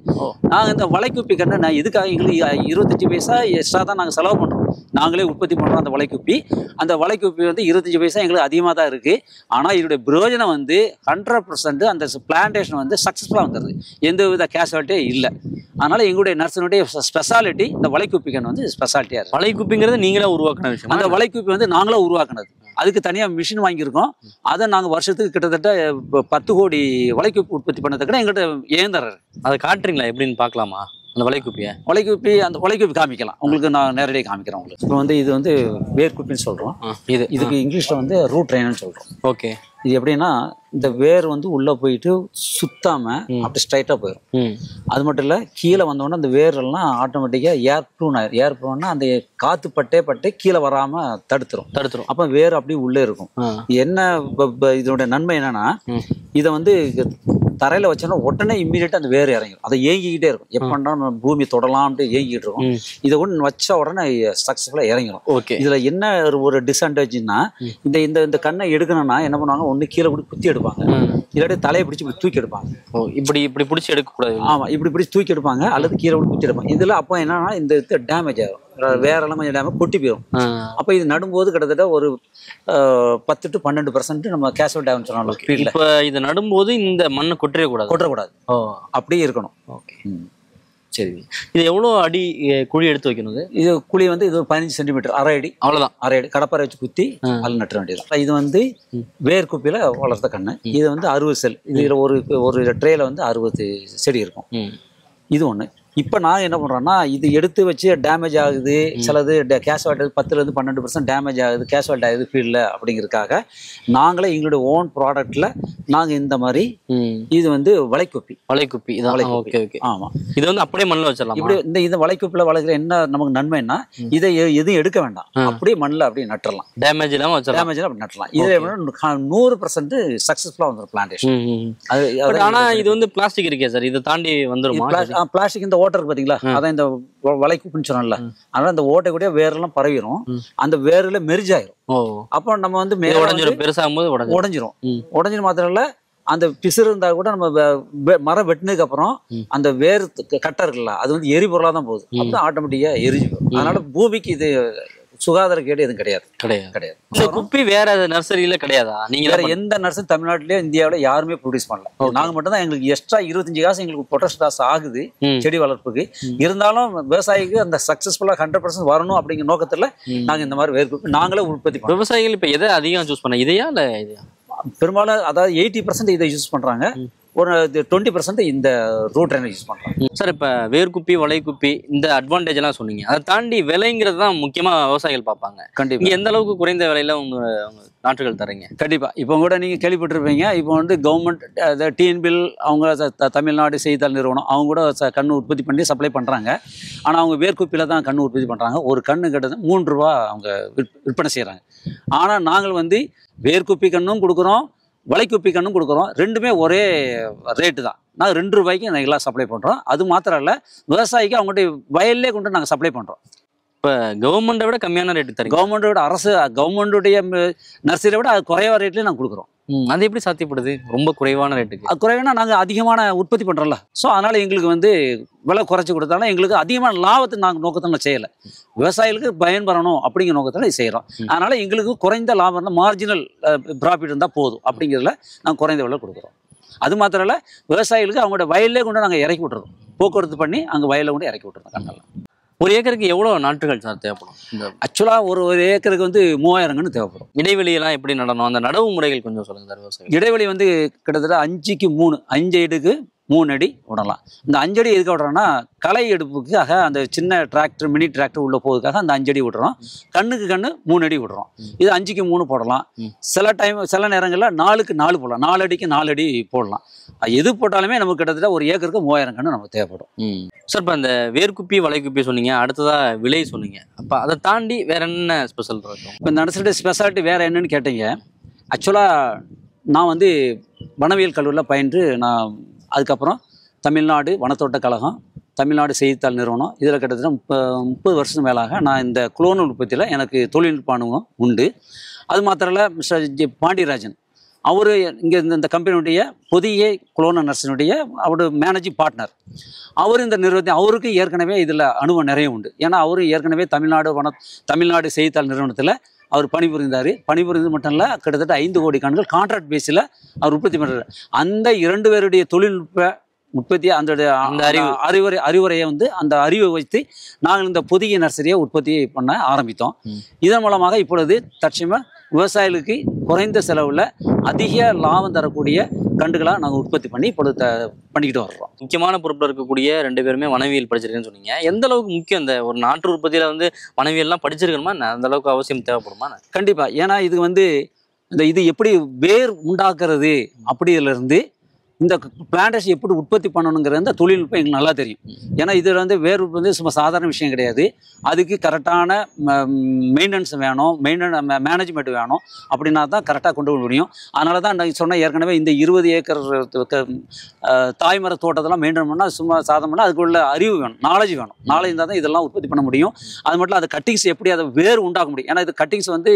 நாங்கள் இந்த வளைக்குப்பி கன்று நான் இதுக்காக எங்களுக்கு 25 பைசா எக்ஸ்ட்ரா தான் நாங்கள் செலவு பண்ணுறோம். நாங்களே உற்பத்தி பண்ணுறோம் அந்த வளைக்குப்பி. அந்த வளைக்குப்பி வந்து 25 பைசா எங்களுக்கு அதிகமாக தான் இருக்குது. ஆனால் இதோடைய பிரயோஜனம் வந்து 100% அந்த பிளான்டேஷன் வந்து சக்ஸஸ்ஃபுல்லாக வந்துடுது. எந்த வித கேஷுவாலிட்டியே இல்லை. அதனால் எங்களுடைய நர்சரியுடைய ஸ்பெஷாலிட்டி இந்த வளைக்குப்பி கன்று வந்து ஸ்பெஷாலிட்டியாக இருக்குது. வளைக்குப்பிங்கிறது நீங்களே உருவாக்கின விஷயம். அந்த வளைக்குப்பி வந்து நாங்களே உருவாக்குனது. அதுக்கு தனியாக மிஷின் வாங்கியிருக்கோம். அதை நாங்கள் வருஷத்துக்கு கிட்டத்தட்ட 10 கோடி வளைக்குப்பி உற்பத்தி பண்ணதுக்கு எங்கள்கிட்ட இயந்திரம். அதை காட்டுறீங்களா, எப்படின்னு பார்க்கலாமா? அந்த வளைக்குப்பியை அந்த வளைக்குப்பி காமிக்கலாம் உங்களுக்கு. நான் நேரடியாக காமிக்கிறேன் உங்களுக்கு. இப்போ வந்து இது வந்து வேர்க்குப்பின்னு சொல்கிறோம். இதுக்கு இங்கிலீஷில் வந்து ரூட் ட்ரெயின்னு சொல்கிறோம். ஓகே. இது எப்படின்னா இந்த வேர் வந்து உள்ளே போயிட்டு சுத்தாமல் அப்படி ஸ்ட்ரைட்டாக போயிடும். அது மட்டும் இல்லை, கீழே வந்தோடனே அந்த வேரெல்லாம் ஆட்டோமேட்டிக்காக ஏர் ப்ரூன் ஆயிரும். ஏர் ப்ரூன்னா அந்த காற்று பட்டே கீழே வராமல் தடுத்துரும். அப்போ வேர் அப்படியே உள்ளே இருக்கும். என்ன இதோட நன்மை என்னன்னா, இதை வந்து தரையில் வச்சோன்னா உடனே இம்மீடியட்டாக அந்த வேர் இறங்கிடும். அதை ஏங்கிக்கிட்டே இருக்கும். எப்போ பூமி தொடலாம்ட்டு ஏங்கிக்கிட்டு இருக்கும். இதை ஒன்று வச்ச உடனே சக்ஸஸ்ஃபுல்லாக இறங்கிடும். ஓகே. இதில் என்ன ஒரு டிஸ்அட்வான்டேஜ்னா, இந்த கண்ணை எடுக்கணும்னா என்ன பண்ணுவாங்க, ஒன்று கீழே கூட குத்தி எடுப்பாங்க, இல்லாட்டி தலையை பிடிச்சி இப்படி தூக்கி எடுப்பாங்க. இப்படி பிடிச்சி எடுக்கக்கூடாது. ஆமாம், இப்படி பிடிச்சி தூக்கி எடுப்பாங்க, அல்லது கீழே கூட குத்தி எடுப்பாங்க. இதில் அப்போ என்னன்னா இந்த டேமேஜ் ஆகும், வேரெல்லாம் கொஞ்சம் டேமேஜ் கொட்டி போயிடும். அப்போ இது நடும்போது கிட்டத்தட்ட ஒரு 10 to 12% நம்ம கேஷுவல் டேமேஜ் சொல்லலாம். இப்போ இது நடும்போது இந்த மண்ணை கொட்டக்கூடாது. அப்படியே இருக்கணும். ஓகே, சரி. இது எவ்வளோ அடி குழி எடுத்து வைக்கணும்? இது குழி வந்து இது 15 சென்டிமீட்டர், அரை அடி, அவ்வளோதான். அரை அடி கடப்பாரை வச்சு குத்தி அதில் நட்டுற வேண்டியது. இது வந்து வேர்க்குப்பியில் வளர்த்த கண்ணு. இது வந்து 60 செல். இதில் ஒரு ட்ரேல வந்து 60 செடி இருக்கும். இது ஒன்று. இப்போ நான் என்ன பண்ணுறோன்னா, இது எடுத்து வச்சு டேமேஜ் ஆகுது, சிலது கேஷுவாலிட்டி 10லேருந்து 12% டேமேஜ் ஆகுது, கேஷுவாலிட்டி ஆகுது ஃபீல்டில் அப்படிங்கிறதுக்காக நாங்களே எங்களுடைய ஓன் ப்ராடக்டில் நாங்கள் இந்த மாதிரி இது வந்து வளைக்குப்பி இதான். Okay okay. ஆமாம், இது வந்து அப்படியே மண்ணில் வச்சிடலாம். இப்படி இந்த வளைக்குப்பில் வளர்க்குற என்ன நமக்கு நன்மைன்னா, இதை எதுவும் எடுக்க வேண்டாம், அப்படியே மண்ணில் அப்படியே நட்டுறலாம். டேமேஜ் இல்லாமல் அப்படி நட்டலாம். இதில் 100% சக்ஸஸ்ஃபுல்லாக வந்துடும் பிளான்டேஷன். ஆனால் இது வந்து பிளாஸ்டிக் இருக்கே சார், இதை தாண்டி வந்துடும். பிளாஸ்டிக் இந்த ஓட்டை இருக்கு பாத்தீங்களா, அதான் இந்த வளைக்குப்புன்னு சொன்னோம்ல, அதனால அந்த ஓட்டை கூட வேரெல்லாம் பரவிடும், அந்த வேர்ல மெரிஜ் ஆயிரும். அப்போ நம்ம வந்து பெருசாகும் போது உடஞ்சிரும் மாத்திரம் இல்ல, அந்த பிசுறு இருந்தா கூட நம்ம மரம் வெட்டினதுக்கு அப்புறம் அந்த வேர் கட்டை இருக்குல்ல, அது வந்து எரிபொருளா தான் போகுது, அப்பதான் ஆட்டோமேட்டிக்கா எரிஞ்சு போகும். அதனால பூமிக்கு இது சுகாதார கேடு எதுவும் கிடையாது. குப்பி வேற நர்சரியில கிடையாதா? நீங்க வேற எந்த நர்சரி தமிழ்நாட்டிலேயே இந்தியாவில யாருமே ப்ரொடியூஸ் பண்ணல. நாங்க மட்டும் தான். எங்களுக்கு எக்ஸ்ட்ரா 25 காசு எங்களுக்கு பொட்டாஷ் காசு ஆகுது செடி வளர்ப்புக்கு. இருந்தாலும் விவசாயிக்கு அந்த சக்சஸ்ஃபுல்லா 100% வரணும் அப்படிங்கிற நோக்கத்துல நாங்க இந்த மாதிரி வேர்க்கு நாங்களே உற்பத்தி பண்ணோம். விவசாயிகள் இப்ப எதை அதிகம் சூஸ் பண்ண, இதையா இல்ல இதையா? பெரும்பாலும் அதாவது 80% இதை யூஸ் பண்றாங்க, ஒரு 20% இந்த ரூட் ட்ரெயினை யூஸ் பண்றாங்க. சார் இப்ப வேர்க்குப்பி வளைக்குப்பி இந்த அட்வான்டேஜ் எல்லாம் சொன்னீங்க, அதை தாண்டி விலைங்கிறது தான் முக்கியமா விவசாயிகள் பார்ப்பாங்க. கண்டிப்பா எந்த அளவுக்கு குறைந்த விலையில உங்க நாற்றுகள் தரீங்க? கண்டிப்பா இப்போ கூட நீங்க கேள்விப்பட்டிருப்பீங்க, இப்போ வந்து கவர்மெண்ட் டிஎன்பிஎல் அவங்க தமிழ்நாடு செய்தித்தாள் நிறுவனம் அவங்க கூட கண்ணு உற்பத்தி பண்ணி சப்ளை பண்றாங்க. ஆனா அவங்க வேர்க்குப்பியில தான் கண்ணு உற்பத்தி பண்றாங்க. ஒரு கண்ணு கிட்டத்தட்ட 3 ரூபா அவங்க விற்பனை செய்யறாங்க. ஆனா நாங்கள் வந்து வேர்க்குப்பி கண்ணும் கொடுக்குறோம், வளைக்குப்பி கண்ணும் கொடுக்குறோம், ரெண்டுமே ஒரே ரேட்டு தான். நாங்கள் 2 ரூபாய்க்கு நாங்கள் சப்ளை பண்ணுறோம். அது மாத்திரம் இல்லை, விவசாயிக்கு அவங்கள்ட்ட வயல்லே கொண்டு நாங்கள் சப்ளை பண்ணுறோம். இப்போ கவர்மெண்ட்டை விட கம்மியான ரேட்டு தரீங்க? கவர்மெண்டோட கவர்மெண்டுடைய நர்சரியை விட அது குறைவான ரேட்லேயே நாங்கள் கொடுக்குறோம். அது எப்படி சாத்தியப்படுது ரொம்ப குறைவான ரேட்டுக்கு? அது குறைவானா நாங்கள் அதிகமான உற்பத்தி பண்ணுறோம்ல, ஸோ அதனால் எங்களுக்கு வந்து விலை குறைச்சி கொடுத்தாலும் எங்களுக்கு அதிகமான லாபத்தை நாங்கள் நோக்கத்தில் செய்யலை, விவசாயிகளுக்கு பயன்பெறணும் அப்படிங்கிற நோக்கத்தில் செய்கிறோம். அதனால் எங்களுக்கு குறைந்த லாபம் இருந்தால், மார்ஜினல் ப்ராஃபிட் இருந்தால் போதும் அப்படிங்கிறதுல நாங்கள் குறைந்த விலை கொடுக்குறோம். அது மாத்திரம் இல்லை, விவசாயிகளுக்கு அவங்களோட வயல்லே கொண்டு நாங்கள் இறக்கி விட்டுறோம், போக்குவரத்து பண்ணி அங்கே வயலில் கொண்டு இறக்கி விட்டுறோம் கண்ணெல்லாம். ஒரு ஏக்கருக்கு எவ்வளோ நாற்றுகள் சார் தேவைப்படும்? ஆக்சுவலாக ஒரு ஏக்கருக்கு வந்து 3000 கன்று தேவைப்படும். இடைவெளியெல்லாம் எப்படி நடணும், அந்த நடவு முறைகள் கொஞ்சம் சொல்லுங்க சார். விவசாயம் இடைவெளி வந்து கிட்டத்தட்ட 5க்கு 3, 5 அடிக்கு 3 அடி விடலாம். இந்த 5 அடி எதுக்கு விடுறோம்னா, களை எடுப்புக்காக அந்த சின்ன டிராக்டர் மினி டிராக்டர் உள்ள போகிறதுக்காக அந்த 5 அடி விடுறோம். கண்ணுக்கு கண்ணு 3 அடி விடுறோம். இது 5க்கு 3 போடலாம். சில நேரங்களில் 4க்கு 4 போடலாம், 4 அடிக்கு 4 அடி போடலாம். எது போட்டாலுமே நமக்கு கிட்டத்தட்ட ஒரு ஏக்கருக்கு 3000 கன்று நமக்கு தேவைப்படும். சார் இப்போ அந்த வேர்க்குப்பி வளைக்குப்பி சொன்னீங்க, அடுத்ததா விலை சொன்னீங்க, அப்போ அதை தாண்டி வேற என்ன ஸ்பெஷல் இருக்கும்? இப்போ இந்த நர்சரி ஸ்பெஷாலிட்டி வேறு என்னன்னு கேட்டீங்க. ஆக்சுவலாக நான் வந்து வனவியல் கல்லூரியில் பயின்று நான் அதுக்கப்புறம் தமிழ்நாடு வனத்தோட்ட கழகம், தமிழ்நாடு செய்தித்தாள் நிறுவனம், இதில் கிட்டத்தட்ட 30 வருஷம் மேலாக நான் இந்த குளோனல் உற்பத்தியில் எனக்கு தொழில்நுட்ப அனுபவம் உண்டு. அது மாத்திரம் இல்லை, மிஸ்டர் பாண்டியராஜன் அவர் இங்கே இந்த கம்பெனியுடைய புதிய குளோனல் நர்சரியுடைய அவரோட மேனேஜிங் பார்ட்னர். அவர் இந்த நிறுவனத்தை, அவருக்கு ஏற்கனவே இதில் அனுபவம் நிறைய உண்டு. ஏன்னா அவரு ஏற்கனவே தமிழ்நாடு செய்தித்தாள் நிறுவனத்தில் அவர் பணிபுரிந்தது மட்டும் இல்லை, கிட்டத்தட்ட 5 கோடி கன்றுகள் கான்ட்ராக்ட் பேஸில் அவர் உற்பத்தி பண்ணுறாரு. அந்த 2 பேருடைய தொழில்நுட்ப உற்பத்தி அந்த அறிவுரையை வந்து அந்த அறிவை வைத்து நாங்கள் இந்த புதிய நர்சரியை உற்பத்தி பண்ண ஆரம்பித்தோம். இதன் மூலமாக இப்பொழுது தற்சமயம் விவசாயிகளுக்கு குறைந்த செலவில் அதிக லாபம் தரக்கூடிய கண்டுகளாக நாங்கள் உற்பத்தி பண்ணி இப்பொழுது பண்ணிக்கிட்டு வர்றோம். முக்கியமான பொறுப்பில் இருக்கக்கூடிய 2 பேருமே வனவியல் படிச்சிருக்கேன்னு சொன்னீங்க. எந்த அளவுக்கு முக்கியம் இந்த ஒரு நாட்டு உற்பத்தியில் வந்து வனவியல்லாம் படிச்சிருக்கணுமா? அந்த அளவுக்கு அவசியம் தேவைப்படுமா? கண்டிப்பாக. ஏன்னா இது வந்து இது எப்படி வேர் உண்டாக்குறது, அப்படியிலிருந்து இந்த பிளான்டேஷன் எப்படி உற்பத்தி பண்ணணுங்கிற அந்த தொழில்நுட்பம் எங்களுக்கு நல்லா தெரியும். ஏன்னா இதில் வந்து வேர் வந்து சும்மா சாதாரண விஷயம் கிடையாது. அதுக்கு கரெக்டான மெயின்டெனன்ஸ் வேணும், மேனேஜ்மெண்ட் வேணும். அப்படின்னா தான் கரெக்டாக கொண்டு வர முடியும். அதனால தான் நான் சொன்ன ஏற்கனவே இந்த 20 ஏக்கர் தாய்மர தோட்டத்தெல்லாம் மெயின்டைன் பண்ணால் சும்மா சாதம் பண்ணால் அதுக்குள்ள அறிவு வேணும், நாலேஜ் வேணும். நாலேஜ் இருந்தால் தான் இதெல்லாம் உற்பத்தி பண்ண முடியும். அது மட்டும் அந்த கட்டிங்ஸ் எப்படி அதை வேர் உண்டாக்க முடியும். ஏன்னா இது கட்டிங்ஸ் வந்து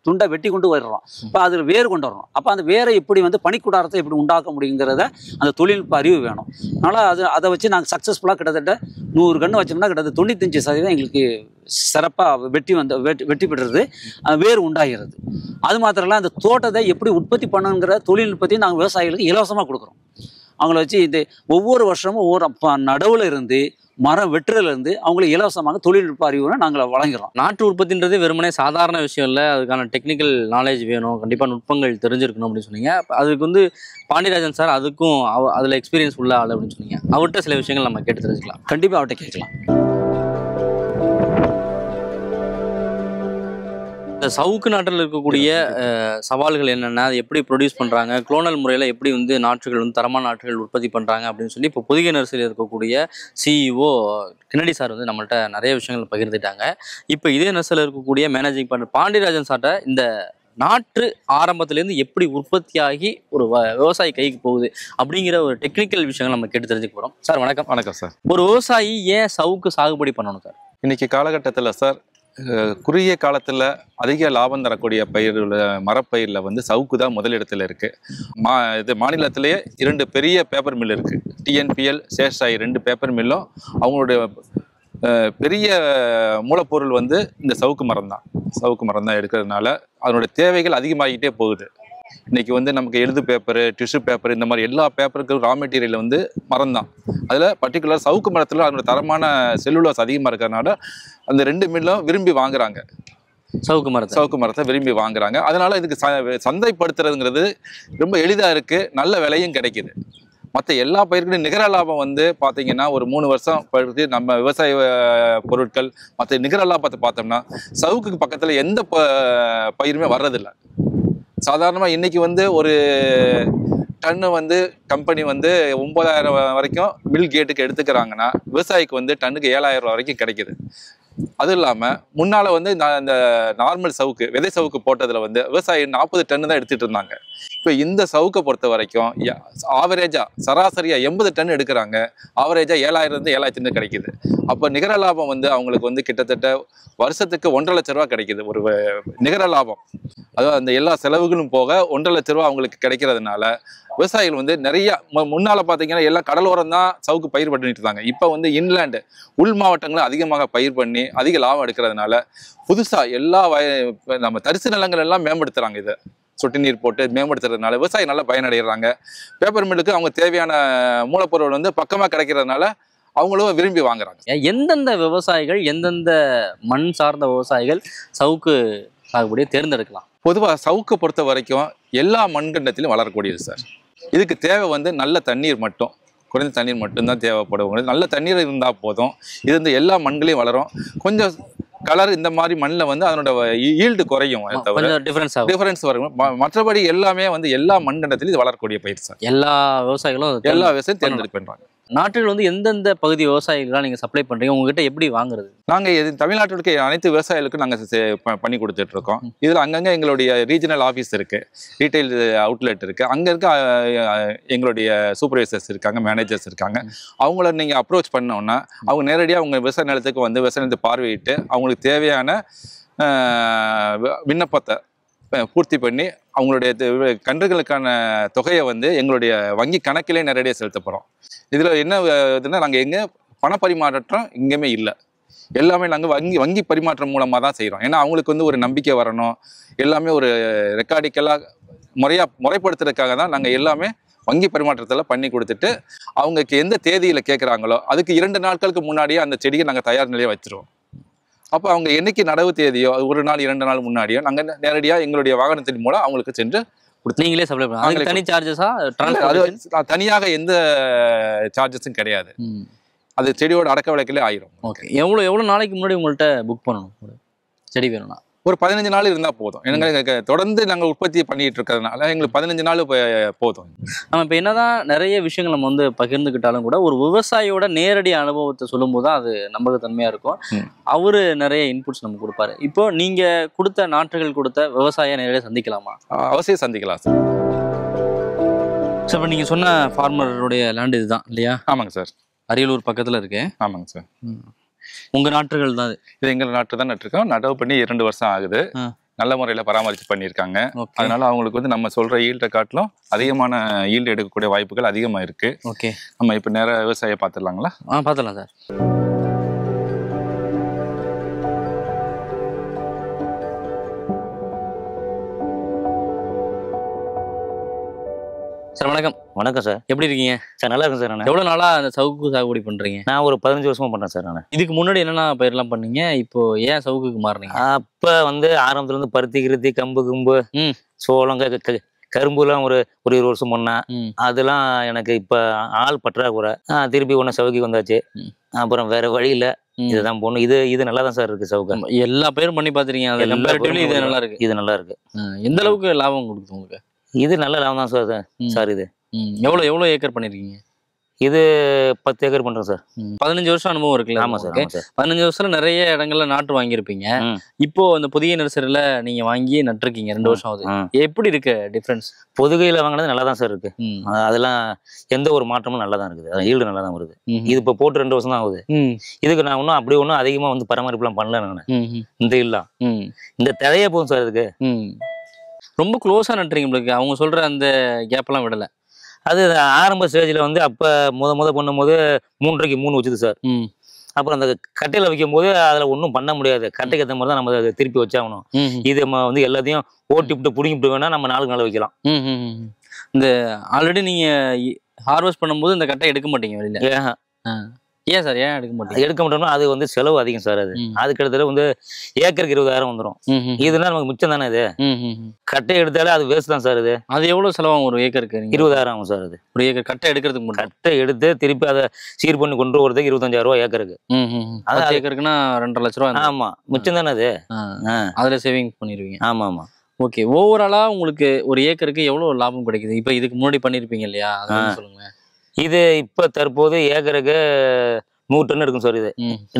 துண்டை வெட்டி கொண்டு வர்றோம், இப்போ அதில் வேர் கொண்டு வரணும். அப்போ அந்த வேரை எப்படி வந்து பனிக்கூடாரத்தை எப்படி உண்டாக்க முடியுங்கிறத அந்த தொழில்நுட்ப அறிவு வேணும். அதனால் அதை வச்சு நாங்கள் சக்ஸஸ்ஃபுல்லாக கிட்டத்தட்ட 100 கன்று வச்சோம்னா கிட்டத்தட்ட 95% எங்களுக்கு சிறப்பாக வெற்றி பெறுறது, வேர் உண்டாகிறது. அது மாத்திரம் இல்லை, அந்த தோட்டத்தை எப்படி உற்பத்தி பண்ணுங்கிற தொழில்நுட்பத்தையும் நாங்கள் விவசாயிகளுக்கு இலவசமாக கொடுக்குறோம். அவங்கள வச்சு இது ஒவ்வொரு வருஷமும் ஒவ்வொரு நடுவில் இருந்து மரம் வெட்டுறதுலேருந்து அவங்களுக்கு இலவசமாக தொழில்நுட்ப அறிவுரை நாங்கள் வழங்குகிறோம். நாட்டு உற்பத்தின்றது வெறுமனே சாதாரண விஷயம் இல்லை, அதுக்கான டெக்னிக்கல் நாலேஜ் வேணும், கண்டிப்பாக நுட்பங்கள் தெரிஞ்சிருக்கணும் அப்படின்னு சொன்னீங்க. அதுக்கு வந்து பாண்டியராஜன் சார் அதுக்கும் அதில் எக்ஸ்பீரியன்ஸ் உள்ள ஆள் அப்படின்னு சொன்னீங்க. அவர்கிட்ட சில விஷயங்கள் நம்ம கேட்டு தெரிஞ்சுக்கலாம். கண்டிப்பாக அவர்கிட்ட கேட்கலாம். இந்த சவுக்கு நாட்டில் இருக்கக்கூடிய சவால்கள் என்னென்ன, அதை எப்படி ப்ரொடியூஸ் பண்ணுறாங்க, குளோனல் முறையில் எப்படி வந்து நாற்றுகள் வந்து தரமான நாற்றுகள் உற்பத்தி பண்ணுறாங்க அப்படின்னு சொல்லி இப்போ புதிய நர்சரியில் இருக்கக்கூடிய CEO கென்னடி சார் வந்து நம்மள்ட்ட நிறைய விஷயங்கள் பகிர்ந்துட்டாங்க. இப்போ இதே நர்சரியில் இருக்கக்கூடிய மேனேஜிங் பார்ட்னர் பாண்டியராஜன் சார்ட்ட இந்த நாற்று ஆரம்பத்திலேருந்து எப்படி உற்பத்தியாகி ஒரு விவசாயி கைக்கு போகுது அப்படிங்கிற ஒரு டெக்னிக்கல் விஷயங்கள் நம்ம கேட்டு தெரிஞ்சுக்க போகிறோம். சார் வணக்கம். வணக்கம் சார். ஒரு விவசாயி ஏன் சவுக்கு சாகுபடி பண்ணணும் சார்? இன்னைக்கு காலகட்டத்தில் சார் குறுகிய காலத்தில் அதிக லாபம் தரக்கூடிய பயிரில் மரப்பயிரில் வந்து சவுக்கு தான் முதலிடத்தில் இருக்குது. இது மாநிலத்திலேயே 2 பெரிய பேப்பர் மில் இருக்குது. டிஎன்பிஎல், சேஷாயி 2 பேப்பர் மில்லும் அவங்களுடைய பெரிய மூலப்பொருள் வந்து இந்த சவுக்கு மரம் தான் எடுக்கிறதுனால அதனுடைய தேவைகள் அதிகமாகிட்டே போகுது. இன்றைக்கி வந்து நமக்கு எழுது பேப்பரு, டிஷ்யூ பேப்பர், இந்த மாதிரி எல்லா பேப்பருக்கும் ரா மெட்டீரியல் வந்து மரம் தான். அதில் பர்டிகுலர் சவுக்கு மரத்தில் அதோட தரமான செல்லுலோஸ் அதிகமாக இருக்கிறதுனால அந்த 2 மில்லும் விரும்பி வாங்குறாங்க. சவுக்கு மரத்தை விரும்பி வாங்குறாங்க. அதனால் இதுக்கு சந்தைப்படுத்துறதுங்கிறது ரொம்ப எளிதாக இருக்குது, நல்ல விலையும் கிடைக்கிது. மற்ற எல்லா பயிர்களும் நிகர லாபம் வந்து பார்த்தீங்கன்னா ஒரு 3 வருஷம் படுத்து நம்ம விவசாய பொருட்கள் மற்ற நிகர லாபத்தை பார்த்தோம்னா சவுக்குக்கு பக்கத்தில் எந்த பயிருமே வர்றதில்லை. சாதாரணமாக இன்றைக்கி வந்து ஒரு டன்னு வந்து கம்பெனி வந்து 9,000 வரைக்கும் மில் கேட்டுக்கு எடுத்துக்கிறாங்கன்னா விவசாயிக்கு வந்து டன்னுக்கு 7,000 வரைக்கும் கிடைக்கிது. அதுவும் இல்லாமல் முன்னால் வந்து இந்த நார்மல் சவுக்கு, விதை சவுக்கு போட்டதில் வந்து விவசாயி 40 டன்னு தான் எடுத்துகிட்டு இருந்தாங்க. இப்போ இந்த சவுக்கை பொறுத்த வரைக்கும் ஆவரேஜாக சராசரியாக 80 டன் எடுக்கிறாங்க. ஆவரேஜாக 7,000 7,500 கிடைக்கிது. அப்போ நிகர லாபம் வந்து அவங்களுக்கு வந்து கிட்டத்தட்ட வருஷத்துக்கு 1,50,000 லட்ச ரூபா கிடைக்கிது ஒரு நிகர லாபம். அதாவது அந்த எல்லா செலவுகளும் போக 1,50,000 லட்ச ரூபா அவங்களுக்கு கிடைக்கிறதுனால விவசாயிகள் வந்து நிறைய முன்னால் பார்த்தீங்கன்னா எல்லாம் கடலோரம் தான் சவுக்கு பயிர் பண்ணிட்டு இருந்தாங்க. இப்போ வந்து இன்லேண்டு உள் மாவட்டங்களும் அதிகமாக பயிர் பண்ணி அதிக லாபம் எடுக்கிறதுனால புதுசாக எல்லா நம்ம தரிசு நிலங்கள் எல்லாம் மேம்படுத்துகிறாங்க. இதை சொட்டு நீர் போட்டு மேம்படுத்துறதுனால விவசாயி நல்லா பயனடைகிறாங்க. பேப்பர் மில்லுக்கு அவங்க தேவையான மூலப்பொருள் வந்து பக்கமாக கிடைக்கிறதுனால அவங்களும் விரும்பி வாங்குறாங்க. எந்தெந்த விவசாயிகள், எந்தெந்த மண் சார்ந்த விவசாயிகள் சவுக்கு சாகுபடியை தேர்ந்தெடுக்கலாம்? பொதுவாக சவுக்கை பொறுத்த வரைக்கும் எல்லா மண்கண்டத்திலும் வளரக்கூடியது சார். இதுக்கு தேவை வந்து நல்ல தண்ணீர் மட்டும், குறைந்த தண்ணீர் மட்டும்தான் தேவைப்படும். நல்ல தண்ணீர் இருந்தால் போதும். இது வந்து எல்லா மண்களையும் வளரும். கொஞ்சம் கலர் இந்த மாதிரி மண்ணில் வந்து அதனோட ஈல்டு குறையும், டிஃபரன்ஸ் வரும். மற்றபடி எல்லாமே வந்து எல்லா மண்கண்டத்திலும் இது வளரக்கூடிய பயிர் சார். எல்லா விவசாயியும் தேர்ந்தெடுப்பு பண்றாங்க. நாட்டில் வந்து எந்தெந்த பகுதி விவசாயிகள்லாம் நீங்கள் சப்ளை பண்ணுறீங்க? உங்ககிட்ட எப்படி வாங்குறது? நாங்கள் தமிழ்நாட்டிற்கு அனைத்து விவசாயிகளுக்கும் நாங்கள் பண்ணி கொடுத்துட்டு இருக்கோம். இதில் அங்கங்கே எங்களுடைய ரீஜனல் ஆஃபீஸ் இருக்குது, ரீட்டைல் அவுட்லெட் இருக்குது. அங்கே இருக்க எங்களுடைய சூப்பர்வைசர்ஸ் இருக்காங்க, மேனேஜர்ஸ் இருக்காங்க. அவங்கள நீங்கள் அப்ரோச் பண்ணோன்னா அவங்க நேரடியாக அவங்க விவசாய நிலத்துக்கு வந்து விவசாய நிலத்தை பார்வையிட்டு அவங்களுக்கு தேவையான விண்ணப்பத்தை பூர்த்தி பண்ணி அவங்களுடைய கன்றுகளுக்கான தொகையை வந்து எங்களுடைய வங்கி கணக்கிலே நேரடியாக செலுத்த போகிறோம். இதில் என்ன இதுன்னா நாங்கள் எங்கே பணப்பரிமாற்றம் எங்கேயுமே இல்லை, எல்லாமே நாங்கள் வங்கி பரிமாற்றம் மூலமாக தான் செய்கிறோம். ஏன்னா அவங்களுக்கு வந்து ஒரு நம்பிக்கை வரணும், எல்லாமே ஒரு ரெக்கார்டிக்கலாக முறைப்படுத்துறதுக்காக தான் நாங்கள் எல்லாமே வங்கி பரிமாற்றத்தில் பண்ணி கொடுத்துட்டு அவங்களுக்கு எந்த தேதியில் கேட்குறாங்களோ அதுக்கு 2 நாட்களுக்கு முன்னாடியே அந்த செடியை நாங்கள் தயார் நிலையை வச்சுருவோம். அப்போ அவங்க என்னைக்கு நடவு தேதியோ அது 1 நாள் 2 நாள் முன்னாடியோ நாங்கள் நேரடியாக எங்களுடைய வாகனத்தின் மூலம் அவங்களுக்கு சென்று நீங்களே சப்ளை பண்ணுங்க. தனி சார்ஜஸா? அது தனியாக எந்த சார்ஜஸும் கிடையாது. அது செடியோட அடக்க விலைக்கிலே ஆயிரும். ஓகே. எவ்வளோ நாளைக்கு முன்னாடி உங்கள்கிட்ட புக் பண்ணணும் செடி வேணும்னா? ஒரு 15 நாள் இருந்தால் போதும். எனக்கு தொடர்ந்து நாங்கள் உற்பத்தி பண்ணிட்டு இருக்கிறதுனால எங்களுக்கு 15 நாள் போதும். நம்ம இப்போ என்னதான் நிறைய விஷயங்கள் நம்ம வந்து பகிர்ந்துக்கிட்டாலும் கூட ஒரு விவசாயியோட நேரடி அனுபவத்தை சொல்லும்போது தான் அது நம்பகத்தன்மையாக இருக்கும். அவரு நிறைய இன்புட்ஸ் நம்ம கொடுப்பாரு. இப்போ நீங்கள் கொடுத்த நாற்றுகள் கொடுத்த விவசாயியை நேரடியாக சந்திக்கலாமா? அவசியம் சந்திக்கலாம் சார். சார் இப்போ நீங்கள் சொன்ன ஃபார்மருடைய லேண்ட் இதுதான் இல்லையா? ஆமாங்க சார். அரியலூர் பக்கத்தில் இருக்கு. ஆமாங்க சார். உங்கள் நாற்றுகள் தான் இது? எங்கள் நாட்டு தான் நட்டுருக்கோம். நடவு பண்ணி 2 வருஷம் ஆகுது. நல்ல முறையில் பராமரித்து பண்ணியிருக்காங்க. அதனால அவங்களுக்கு வந்து நம்ம சொல்கிற ஈல்டை காட்டிலும் அதிகமான ஈல்டு எடுக்கக்கூடிய வாய்ப்புகள் அதிகமாக இருக்குது. ஓகே. நம்ம இப்போ நேராக விவசாயியை பார்த்துடலாங்களா? பார்த்துடலாம் சார். சார் வணக்கம். வணக்கம் சார். எப்படி இருக்கீங்க சார்? நல்லா இருக்கும் சார். நான் எவ்வளோ நாளாக அந்த சவுக்கு சாகுபடி பண்ணுறீங்க? நான் ஒரு 15 வருஷமா பண்ணுறேன் சார். நான் இதுக்கு முன்னாடி என்னென்ன பயிரெலாம் பண்ணீங்க? இப்போ ஏன் சவுக்குக்கு மாறினீங்க? அப்போ வந்து ஆரம்பத்துல இருந்து பருத்தி கிருத்தி கம்பு சோளம் கரும்புலாம் ஒரு 20 வருஷம் பண்ணேன். அதெல்லாம் எனக்கு இப்போ ஆள் பற்றாக்குறை. திருப்பி ஒன்று சவுக்கு வந்தாச்சு. அப்புறம் வேற வழியில் இதுதான் போகணும். இது நல்லா தான் சார் இருக்கு. சவுக்கு எல்லா பயிரும் பண்ணி பார்த்துருக்கீங்க? இது நல்லா இருக்கு. இது நல்லா இருக்கு. எந்த அளவுக்கு லாபம் கொடுக்குது உங்களுக்கு? இது நல்ல லாபம் தான் சார். சார் இது எவ்வளோ ஏக்கர் பண்ணியிருக்கீங்க? இது 10 ஏக்கர் பண்றோம் சார். 15 வருஷம் அனுபவம் இருக்குல்ல? ஆமா சார், உங்களுக்கு? ஆமா சார். 15 வருஷத்துல நிறைய இடங்கள்ல நாட்டு வாங்கியிருப்பீங்க. இப்போ அந்த புதிய நர்சரியில நீங்க வாங்கி நட்டுருக்கீங்க, 2 வருஷம் ஆகுது. எப்படி இருக்கு டிஃபரன்ஸ்? பொதுகையில வாங்கினது நல்லா தான் சார் இருக்கு. அதெல்லாம் எந்த ஒரு மாற்றமும் நல்லா தான் இருக்குது. ஈல்டு நல்லா தான் வருது. இது இப்போ போட்டு 2 வருஷம் தான் ஆகுது. இதுக்கு நான் ஒன்றும் அப்படி ஒன்றும் அதிகமா வந்து பராமரிப்புலாம் பண்ணல நான். இந்த இல்லம் இந்த திரையே போதும் சார் இதுக்கு. ரொம்ப க்ளோஸா நட்டுறீங்க உங்களுக்கு. அவங்க சொல்ற அந்த கேப் எல்லாம் விடல. அது ஆரம்ப ஸ்டேஜ்ல வந்து அப்ப முத பண்ணும்போது 3.5க்கு 3 வச்சுது சார். அப்புறம் அந்த கட்டையில வைக்கும் போது அதுல ஒன்றும் பண்ண முடியாது. கட்டைக்கு ஏற்ற மாதிரி தான் நம்ம அதை திருப்பி வச்சாகணும். இது நம்ம வந்து எல்லாத்தையும் ஓட்டி விட்டு பிடிங்கிட்டு வேணா நம்ம 4 நாள் வைக்கலாம். இந்த ஆல்ரெடி நீங்க ஹார்வெஸ்ட் பண்ணும்போது இந்த கட்டை எடுக்க மாட்டீங்க வெளியில? ஏன் சார், ஏன் எடுக்க மாட்டீங்க? எடுக்க மாட்டோம்னா அது வந்து செலவு அதிகம் சார். அது கிட்டத்தட்ட வந்து ஏக்கருக்கு 20,000 வந்துடும். இதுனா நமக்கு மிச்சம் தானே. இது கட்டை எடுத்தாலே அது வேஸ்ட் தான் சார். அது எவ்வளவு செலவாகும் ஒரு ஏக்கருக்கு? 20,000 ஆகும் சார். அது ஒரு ஏக்கர் கட்டை எடுக்கிறதுக்கு மட்டும்? கட்டை எடுத்து திருப்பி அதை சீர் பண்ணி கொண்டு வரதுக்கு 25,000 ரூபாய் ஏக்கருக்கு. அது ஏக்கருக்குன்னா 2.5 லட்ச ரூபா. ஆமா, மிச்சம் தானே அது. அதுல சேவிங் பண்ணிருவீங்க? ஆமா ஆமா. ஓகே, ஓவராலா உங்களுக்கு ஒரு ஏக்கருக்கு எவ்வளவு லாபம் கிடைக்குது? இப்ப இதுக்கு முன்னாடி பண்ணிருப்பீங்க இல்லையா, அத சொல்லுங்க. இது இப்ப தற்போது ஏக்கருக்கு 100 டன் எடுக்கும் சார். இது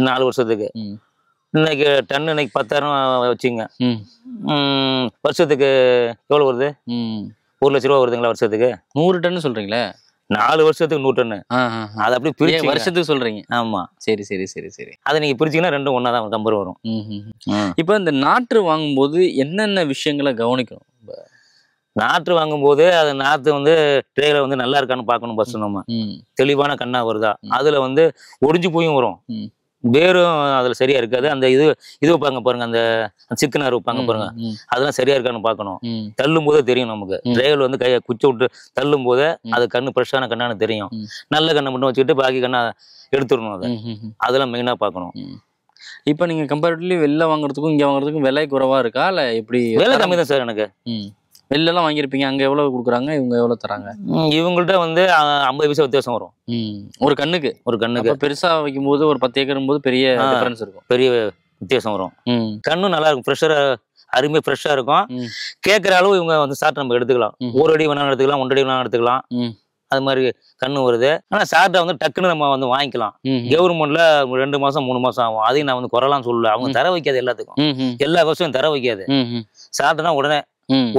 4 வருஷத்துக்கு. இன்னைக்கு டன் இன்னைக்கு 10,000 வச்சுங்க. வருஷத்துக்கு எவ்வளவு வருது? 1 லட்ச ரூபா வருதுங்களா வருஷத்துக்கு? 100 டன் சொல்றீங்களே? 4 வருஷத்துக்கு 100 டன். அது அப்படி பிரிச்சு வருஷத்துக்கு சொல்றீங்க? ஆமா. சரி சரி சரி சரி. அதை நீங்க பிரிச்சீங்கன்னா ரெண்டும் ஒன்னா தான் கம்பர் வரும். இப்ப இந்த நாற்று வாங்கும்போது என்னென்ன விஷயங்களை கவனிக்கணும்? நாற்று வாங்கும்போது அது நாற்று வந்து ட்ரேல வந்து நல்லா இருக்கான்னு பார்க்கணும். ஃபர்ஸ்ட் நம்ம தெளிவான கண்ணா வருதா, அதுல வந்து ஒடிஞ்சு போயும் வரும், வேரும் அதுல சரியா இருக்காது. அந்த இது வைப்பாங்க பாருங்க, அந்த சிக்கனார் வைப்பாங்க பாருங்க, அதெல்லாம் சரியா இருக்கான்னு பார்க்கணும். தள்ளும் போதே தெரியும் நமக்கு. ட்ரேல வந்து கையை குச்சி விட்டு தள்ளும் போதே அது கண்ணு ஃப்ரெஷ்ஷான கண்ணான்னு தெரியும். நல்ல கண்ணை மட்டும் வச்சுக்கிட்டு பாக்கி கண்ணா எடுத்துடணும். அதெல்லாம் மெயினா பார்க்கணும். இப்ப நீங்க கம்பேரிட்டிவ்லி வெளில வாங்குறதுக்கும் இங்க வாங்குறதுக்கும் விலை குறைவா இருக்கா, இல்ல எப்படி? விலை கம்மி தான் சார் எனக்கு. வெளிலலாம் வாங்கியிருப்பீங்க, அங்க எவ்வளவு கொடுக்குறாங்க, இவங்க எவ்வளவு தராங்க? இவங்கள்ட்ட வந்து 50 பைசா வித்தியாசம் வரும் ஒரு கண்ணுக்கு. பெருசா வைக்கும் போது ஒரு 10 ஏக்கரும் போது பெரிய டிஃபரன்ஸ் இருக்கும், பெரிய வித்தியாசம் வரும். கண்ணும் நல்லா இருக்கும், ஃப்ரெஷ்ஷா அருமையா ஃப்ரெஷ்ஷா இருக்கும். கேட்குற அளவு இவங்க வந்து சாப்பிட்டு நம்ம எடுத்துக்கலாம். 1 அடி வேணாலும் எடுத்துக்கலாம், 1 அடி வேணாலும் எடுத்துக்கலாம். அது மாதிரி கண்ணு வருது. ஆனா சார்ட்ட வந்து டக்குன்னு நம்ம வந்து வாங்கிக்கலாம். கவர்மெண்ட்ல 2 மாசம் 3 மாசம் ஆகும். அதையும் நான் வந்து குறைலாம் சொல்லல. அவங்க தர வைக்காது, எல்லாத்துக்கும் எல்லா வருஷம் தர வைக்காது. சார்ட்டனா உடனே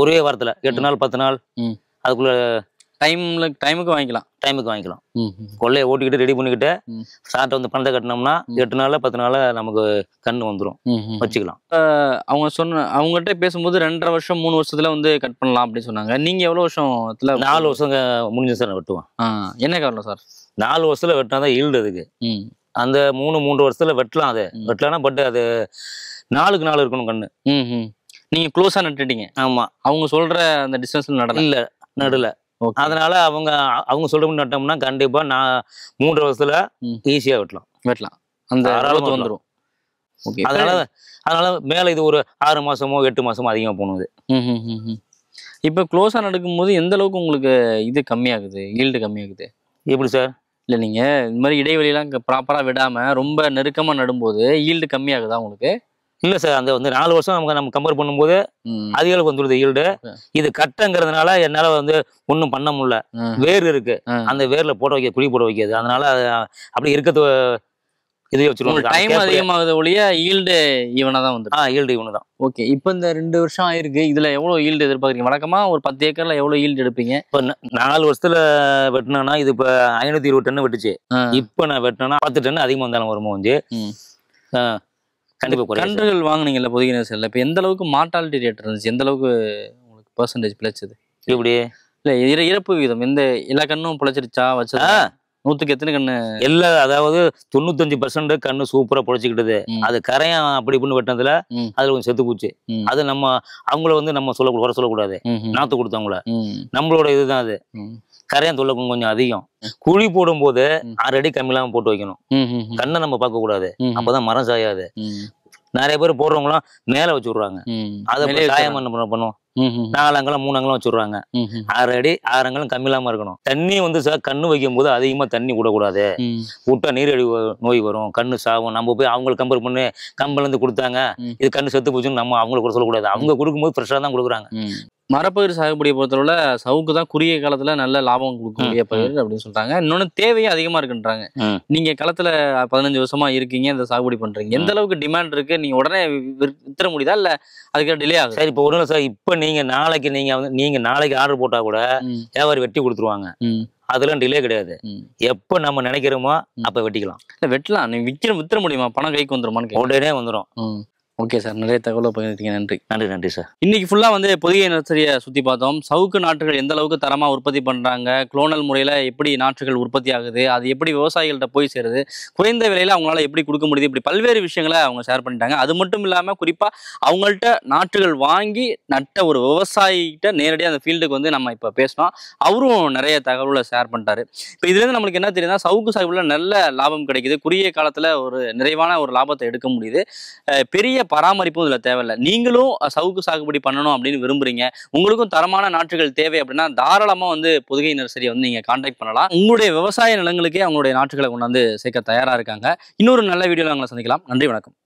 ஒரே வாரத்துல 8 நாள் 10 நாள் அதுக்குள்ள டைமுக்கு வாங்கிக்கலாம். கொள்ளையை ஓட்டிக்கிட்டு ரெடி பண்ணிக்கிட்டு சார்ட்ட வந்து பணத்தை கட்டினோம்னா 8 நாள்ல 10 நாள்ல நமக்கு கண்ணு வந்துடும், வச்சுக்கலாம். அவங்ககிட்ட பேசும்போது 2.5 வருஷம் 3 வருஷத்துல வந்து கட் பண்ணலாம் அப்படின்னு சொன்னாங்க. நீங்க எவ்வளவு வருஷத்துல? 4 வருஷம் முடிஞ்சு சார் வெட்டுவோம். என்ன காரணம் சார்? 4 வருஷத்துல வெட்டினாதான் ஈல்டு அதுக்கு. அந்த 3 வருஷத்துல வெட்டலாம். அது வெட்டலாம்னா பட் அது 4க்கு 4 இருக்கணும் கண்ணு. நீங்க க்ளோஸா நட்டுட்டீங்க? ஆமா. அவங்க சொல்ற அந்த டிஸ்டன்ஸ்ல நடுல. அதனால அவங்க சொல்ற நட்டோம்னா கண்டிப்பா நான் 3 வருஷத்துல ஈஸியா வெட்டலாம். அந்த அளவுக்கு வந்துடும். அதனால மேல இது ஒரு 6 மாசமோ 8 மாசமோ அதிகமா போனது. இப்ப க்ளோஸா நடக்கும் போது எந்த அளவுக்கு உங்களுக்கு இது கம்மியாகுது, ஈல்டு கம்மியாகுது? எப்படி சார்? இல்ல நீங்க இந்த மாதிரி இடைவெளியெல்லாம் ப்ராப்பரா விடாம ரொம்ப நெருக்கமா நடும்போது ஈல்டு கம்மியாகுதா உங்களுக்கு? இல்ல சார், அந்த வந்து 4 வருஷம் நம்ம கம்பேர் பண்ணும்போது அதிக அளவுக்கு வந்துடுது ஈல்டு. இது கட்டங்கிறதுனால என்னால வந்து ஒன்றும் பண்ண முடியல. வேர் இருக்கு, அந்த வேர்ல குழி போட வைக்காது. அதனால அப்படி இருக்கிறது இதே வச்சிருவாங்க. டைம் அதிகமாகுது ஒழிய ஈல்டு ஈவனா தான் வந்து. ஈல்டு ஈவனு தான். ஓகே, இப்போ இந்த 2 வருஷம் ஆயிருக்கு, இதுல எவ்வளவு ஈல்டு எதிர்பார்க்குறீங்க? வழக்கமா ஒரு 10 ஏக்கர்ல எவ்வளவு ஈல்டு எடுப்பீங்க? இப்போ 4 வருஷத்துல வெட்டினா இது இப்போ 520 டன் வெட்டுச்சு. இப்போ நான் வெட்டினா 10 டன் அதிகமா வந்தாலும் வருமோ வந்து கண்டிப்பா. கன்றுகள் வாங்குனீங்கல்ல புதிய நர்சரியில, இப்போ எந்த அளவுக்கு மார்டாலிட்டி ரேட் இருந்துச்சு? எந்த அளவுக்கு உங்களுக்கு பெர்சன்டேஜ் பிழைச்சது? எப்படி? இல்ல இறப்பு விகிதம் எந்த எல்லா கண்ணும் பிழைச்சிருச்சா? வச்சா 100க்கு எத்தனை கண்ணு? எல்லா அதாவது 95% கண்ணு சூப்பரா பொழைச்சிக்கிட்டது. அது கரையான் அப்படி இப்படின்னு வெட்டினதுல அதுல கொஞ்சம் செத்து போச்சு. அது நம்ம அவங்கள வந்து நம்ம குறை சொல்லக்கூடாது. நாத்து கொடுத்தவங்கள நம்மளோட இதுதான் அது. கரையான் தொல்லை கொஞ்சம் அதிகம். குழி போடும் போது 6 அடி கம்மியில்லாம போட்டு வைக்கணும். கண்ணை நம்ம பார்க்க கூடாது, அப்பதான் மரம் சாயாது. நிறைய பேர் போடுறவங்களாம் மேல வச்சு விடுறாங்க. அதை சாயம் என்ன பண்ணுவோம், 4 அங்கலம் 3 அங்கலம் வச்சுடுறாங்க. 6 அடி 6 அங்கலம் கம்மி இல்லாம இருக்கணும். தண்ணி வந்து சார் கண்ணு வைக்கும் போது அதிகமா தண்ணி விடக்கூடாது. விட்டா நீரடி நோய் வரும், கண்ணு சாவும். நம்ம போய் அவங்களுக்கு கம்பேர் பண்ணி கம்பல இருந்து கொடுத்தாங்க இது கண்ணு செத்து போச்சுன்னு நம்ம அவங்களுக்கு கூட சொல்லக்கூடாது. அவங்க கொடுக்கும்போது ஃப்ரெஷ்ஷா தான் கொடுக்குறாங்க. மரப்பயிர் சாகுபடியை பொறுத்தவரை சவுக்கு தான் குறுகிய காலத்துல நல்ல லாபம் கொடுக்கக்கூடிய பயிர் அப்படின்னு சொல்றாங்க. இன்னொன்னு தேவையும் அதிகமா இருக்குன்றாங்க. நீங்க களத்துல 15 வருஷமா இருக்கீங்க, இந்த சாகுபடி பண்றீங்க, எந்த அளவுக்கு டிமாண்ட் இருக்கு? நீங்க உடனே வித்துற முடியுதா இல்ல அதுக்கு டிலே ஆகும்? சரி, இப்போ ஒண்ணும் இல்லை சார். இப்போ நீங்க நாளைக்கு ஆர்டர் போட்டா கூட வியாபாரி வெட்டி கொடுத்துருவாங்க. அதெல்லாம் டிலே கிடையாது. எப்போ நம்ம நினைக்கிறோமோ அப்ப வெட்டிக்கலாம். இல்ல வெட்டலாம், நீங்க வித்துற முடியுமா? பணம் கைக்கு வந்துருமான்னு உடனே வந்துடும். ஓகே சார், நிறைய தகவலை பகிர்ந்தீங்க, நன்றி. நன்றி சார். இன்னைக்கு ஃபுல்லா வந்து பொதிகை நர்சரியை சுத்தி பார்த்தோம். சவுக்கு நாற்றுகள் எந்த அளவுக்கு தரமா உற்பத்தி பண்றாங்க, குளோனல் முறையில எப்படி நாற்றுகள் உற்பத்தி ஆகுது, அது எப்படி விவசாயிகள்கிட்ட போய் சேருது, குறைந்த விலையில அவங்களால எப்படி கொடுக்க முடியுது, இப்படி பல்வேறு விஷயங்களை அவங்க ஷேர் பண்ணிட்டாங்க. அது மட்டும் இல்லாம குறிப்பா அவங்கள்ட்ட நாற்றுகள் வாங்கி நட்ட ஒரு விவசாயிகிட்ட நேரடியாக அந்த ஃபீல்டுக்கு வந்து நம்ம இப்ப பேசணும். அவரும் நிறைய தகவல்களை ஷேர் பண்ணிட்டாரு. இப்போ இதுல இருந்து நம்மளுக்கு என்ன தெரியுதுன்னா, சவுக்கு சாகுபடியில நல்ல லாபம் கிடைக்குது, குறுகிய காலத்துல ஒரு நிறைவான ஒரு லாபத்தை எடுக்க முடியுது, பெரிய பராமரிப்பும் இதுல தேவையில்லை. நீங்களும் சவுக்கு சாகுபடி பண்ணணும் அப்படின்னு விரும்புறீங்க, உங்களுக்கும் தரமான நாற்றுகள் தேவை அப்படின்னா தாராளமா வந்து பொதிகை நர்சரியை வந்து நீங்க கான்டாக்ட் பண்ணலாம். உங்களுடைய விவசாய நிலங்களுக்கே அவங்களுடைய நாற்றுகளை கொண்டாந்து சேர்க்க தயாரா இருக்காங்க. இன்னொரு நல்ல வீடியோல உங்களை சந்திக்கலாம். நன்றி, வணக்கம்.